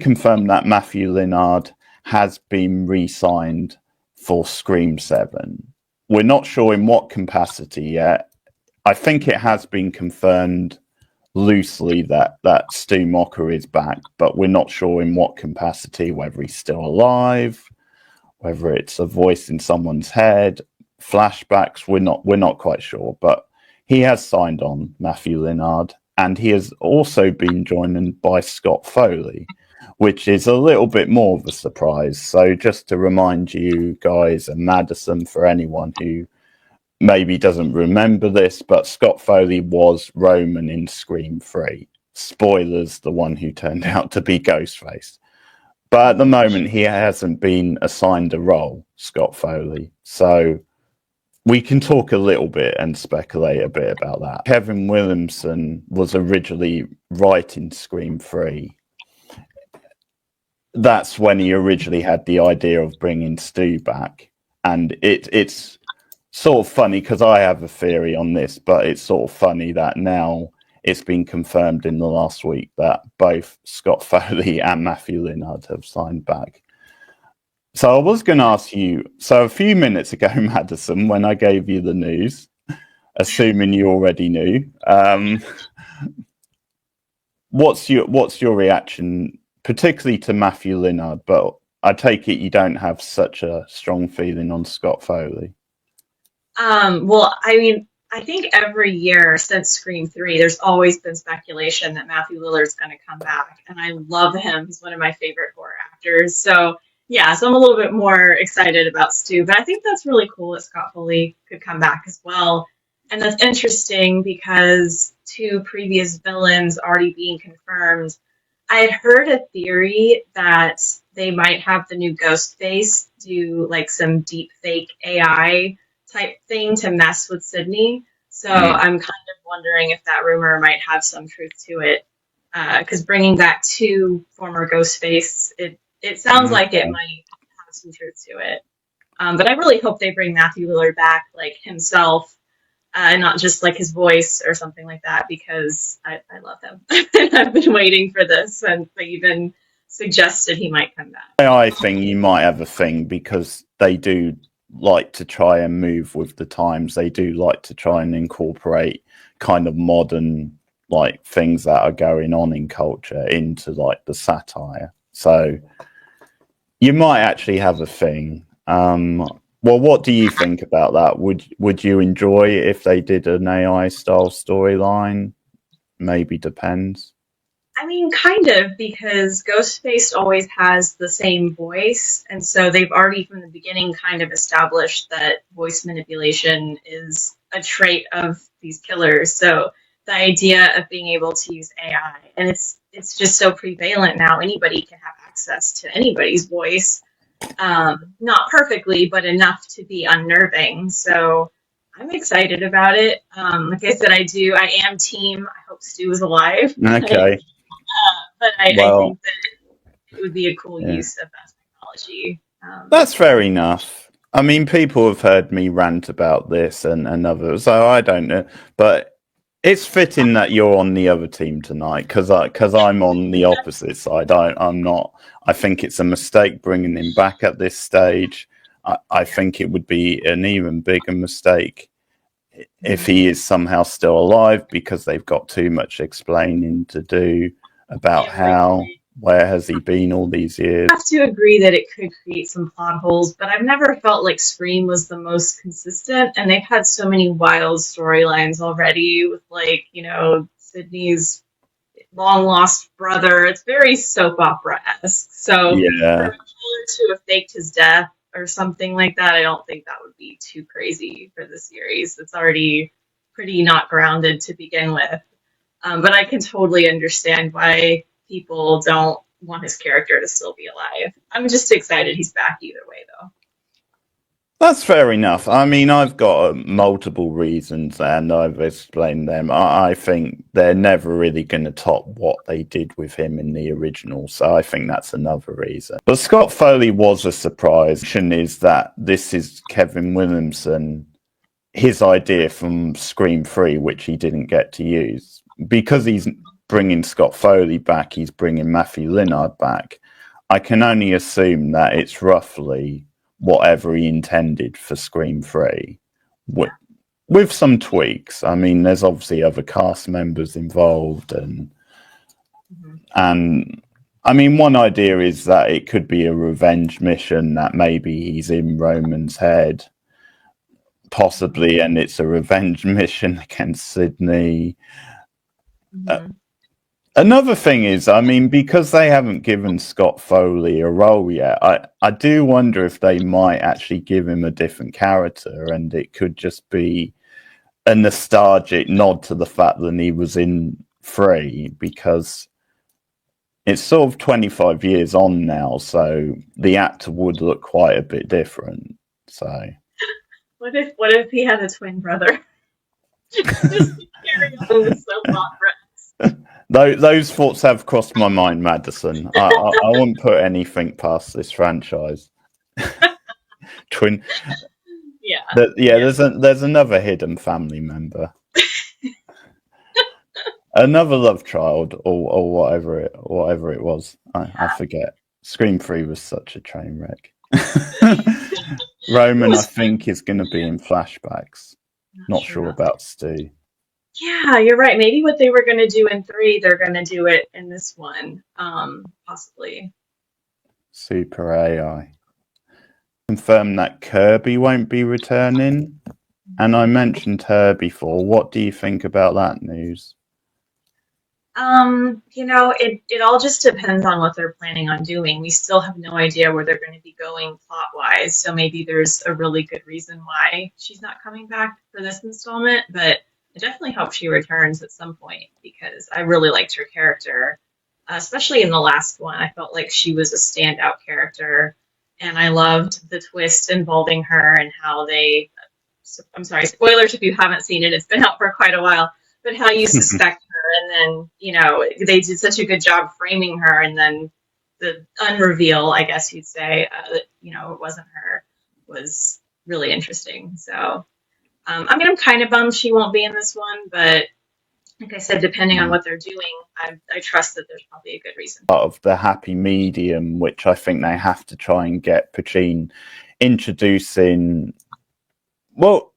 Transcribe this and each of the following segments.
Confirmed that Matthew Lillard has been re-signed for Scream 7. We're not sure in what capacity yet. I think it has been confirmed loosely that Stu Mocker is back, but we're not sure in what capacity, whether he's still alive, whether it's a voice in someone's head, flashbacks. We're not quite sure, but he has signed on, Matthew Lillard, and he has also been joined by Scott Foley, which is a little bit more of a surprise. So just to remind you guys, and Madison, for anyone who maybe doesn't remember this, but Scott Foley was Roman in Scream 3. Spoilers, the one who turned out to be Ghostface. But at the moment, he hasn't been assigned a role, Scott Foley. So we can talk a little bit and speculate a bit about that. Kevin Williamson was originally writing Scream 3. That's when he originally had the idea of bringing Stu back. And it's sort of funny because I have a theory on this, but it's sort of funny that now it's been confirmed in the last week that both Scott Foley and Matthew Lillard have signed back. So I was going to ask you, so a few minutes ago, Madison, when I gave you the news, assuming you already knew, what's your reaction, particularly to Matthew Lillard? But I take it you don't have such a strong feeling on Scott Foley. Well, I mean, I think every year since Scream 3, there's always been speculation that Matthew Lillard's going to come back, and I love him. He's one of my favorite horror actors. So, yeah, so I'm a little bit more excited about Stu, but I think that's really cool that Scott Foley could come back as well. And that's interesting because 2 previous villains already being confirmed. I had heard a theory that they might have the new Ghostface do like some deep fake AI type thing to mess with Sydney. So I'm kind of wondering if that rumor might have some truth to it. Because bringing back 2 former Ghostface, it sounds like it might have some truth to it. But I really hope they bring Matthew Lillard back, like himself, and not just like his voice or something like that, because I love him. I've been waiting for this, and they even suggested he might come back. I think you might have a thing because they do like to try and move with the times. They do like to try and incorporate kind of modern like things that are going on in culture into like the satire. So you might actually have a thing. Well, what do you think about that? Would you enjoy it if they did an AI style storyline? Maybe depends. I mean, kind of, because Ghostface always has the same voice, and so they've already from the beginning kind of established that voice manipulation is a trait of these killers. So the idea of being able to use AI, and it's just so prevalent now, anybody can have access to anybody's voice. Not perfectly, but enough to be unnerving. So I'm excited about it. Like I said, I am team. I hope Stu is alive. Okay. But I think that it would be a cool use of that technology. That's fair enough. I mean, people have heard me rant about this and others, so I don't know. But it's fitting that you're on the other team tonight because I'm on the opposite side. I'm not. I think it's a mistake bringing him back at this stage. I think it would be an even bigger mistake if he is somehow still alive because they've got too much explaining to do about where has he been all these years. I have to agree that it could create some plot holes, but I've never felt like Scream was the most consistent, and they've had so many wild storylines already with, like, you know, Sydney's long lost brother. It's very soap opera-esque. So for a killer to have faked his death or something like that, I don't think that would be too crazy for the series. It's already pretty not grounded to begin with. But I can totally understand why people don't want his character to still be alive. I'm just excited he's back either way, though. That's fair enough. I mean, I've got multiple reasons and I've explained them. I think they're never really going to top what they did with him in the original. So I think that's another reason. But Scott Foley was a surprise. Is that this is Kevin Williamson, his idea from Scream 3, which he didn't get to use. Because he's bringing Scott Foley back, he's bringing Matthew Lillard back. I can only assume that it's roughly whatever he intended for Scream 3, with some tweaks. I mean, there's obviously other cast members involved, and I mean, one idea is that it could be a revenge mission, that maybe he's in Roman's head, possibly, and it's a revenge mission against Sydney. Another thing is, I mean, because they haven't given Scott Foley a role yet, I do wonder if they might actually give him a different character, and it could just be a nostalgic nod to the fact that he was in 3, because it's sort of 25 years on now, so the actor would look quite a bit different. So, what if he had a twin brother? Just carry on with soap operas. Those thoughts have crossed my mind, Madison. I wouldn't put anything past this franchise. Twin. Yeah. There's another hidden family member. Another love child, or whatever it was. I forget. Scream 3 was such a train wreck. Roman, I think, is going to be in flashbacks. Not sure about Stu. Yeah, you're right. Maybe what they were going to do in 3, they're going to do it in this one, possibly. Super AI. Confirm that Kirby won't be returning. And I mentioned her before. What do you think about that news? It all just depends on what they're planning on doing. We still have no idea where they're going to be going plot-wise, so maybe there's a really good reason why she's not coming back for this installment, but I definitely hope she returns at some point, because I really liked her character, especially in the last one. I felt like she was a standout character, and I loved the twist involving her and how I'm sorry, spoilers if you haven't seen it, it's been out for quite a while, but how you suspect her, and then, they did such a good job framing her, and then the unreveal, I guess you'd say, that, it wasn't her, was really interesting. So, I'm kind of bummed she won't be in this one, but like I said, depending on what they're doing, I trust that there's probably a good reason. Part of the happy medium, which I think they have to try and get Pachin introducing,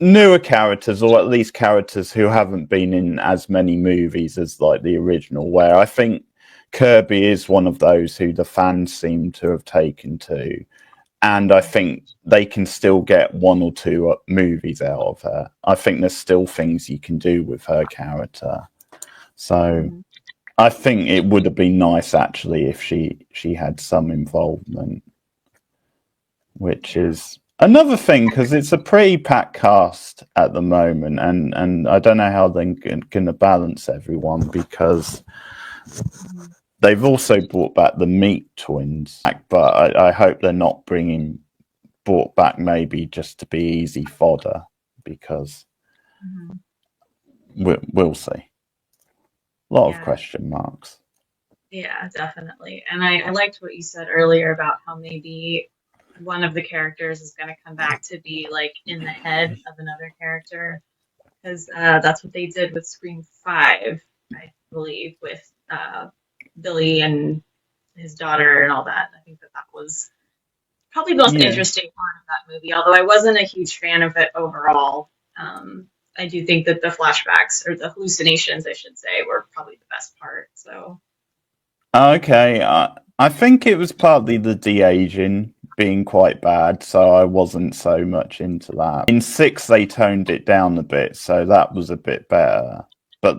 newer characters, or at least characters who haven't been in as many movies as like the original, where I think Kirby is one of those who the fans seem to have taken to. And I think they can still get 1 or 2 movies out of her. I think there's still things you can do with her character. So I think it would have been nice, actually, if she had some involvement, which is another thing, because it's a pretty packed cast at the moment. And I don't know how they're going to balance everyone, because they've also brought back the Meat twins, but I hope they're not brought back maybe just to be easy fodder, because we'll see. A lot of question marks. Yeah, definitely. And I liked what you said earlier about how maybe one of the characters is going to come back to be like in the head of another character, because that's what they did with Scream 5, I believe, with Billy and his daughter and all that. I think that was probably the most interesting part of that movie, although I wasn't a huge fan of it overall. I do think that the flashbacks, or the hallucinations, I should say, were probably the best part. So, okay, I think it was partly the de-aging being quite bad, so I wasn't so much into that. In 6, they toned it down a bit, so that was a bit better. But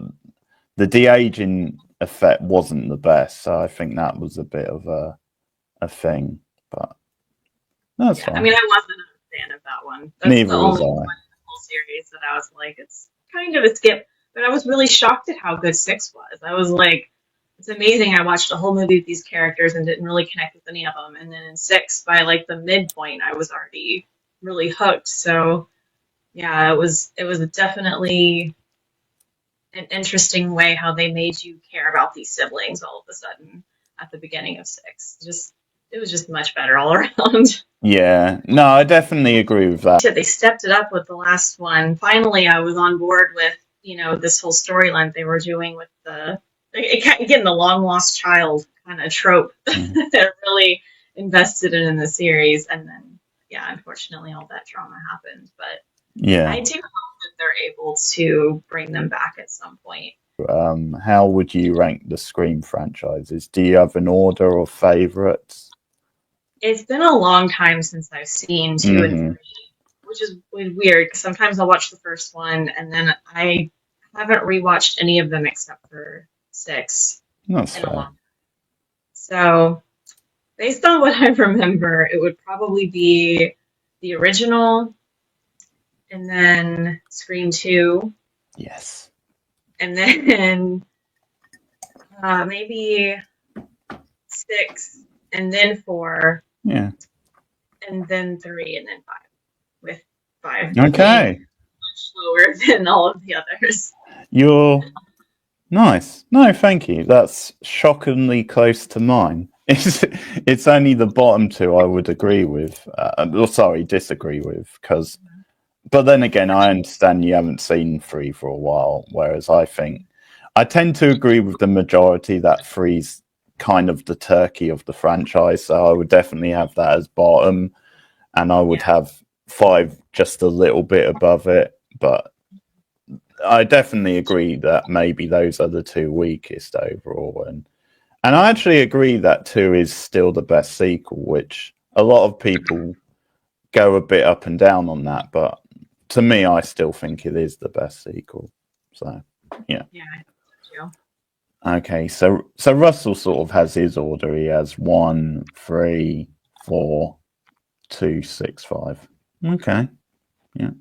the de-aging effect wasn't the best, so I think that was a bit of a thing. But that's fine. I mean, I wasn't a fan of that one. That's Neither the only was one in the whole series that I was like, it's kind of a skip. But I was really shocked at how good 6 was. I was like, it's amazing. I watched a whole movie with these characters and didn't really connect with any of them. And then in 6, by like the midpoint, I was already really hooked. So yeah, it was definitely an interesting way how they made you care about these siblings all of a sudden at the beginning of 6. It was just much better all around. Yeah, no, I definitely agree with that. They stepped it up with the last one. Finally, I was on board with, this whole storyline they were doing with the Again, the long lost child kind of trope Mhm. that they're really invested in the series, and then yeah, unfortunately, all that drama happened. But Yeah. I do hope that they're able to bring them back at some point. How would you rank the Scream franchises? Do you have an order of favorites? It's been a long time since I've seen two and Hmm. three, which is weird because sometimes I'll watch the first one and then I haven't rewatched any of them except for six That's in a long fair. time. So, based on what I remember, it would probably be the original and then Scream 2 Yes. and then maybe 6 and then 4 Yeah. and then 3 and then 5, with 5 being Okay. much lower than all of the others. You're nice. No, thank you. That's shockingly close to mine. It's only the bottom two I would agree with. Sorry, disagree with. But then again, I understand you haven't seen 3 for a while, whereas I tend to agree with the majority that 3's kind of the turkey of the franchise. So I would definitely have that as bottom, and I would Yeah. have 5 just a little bit above it. But I definitely agree that maybe those are the 2 weakest overall, and I actually agree that 2 is still the best sequel, which a lot of people go a bit up and down on that, but to me, I still think it is the best sequel. So, yeah. Yeah, I think so too. Okay, so Russell sort of has his order. He has 1, 3, 4, 2, 6, 5. Okay, yeah,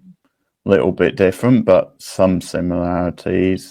little bit different, but some similarities.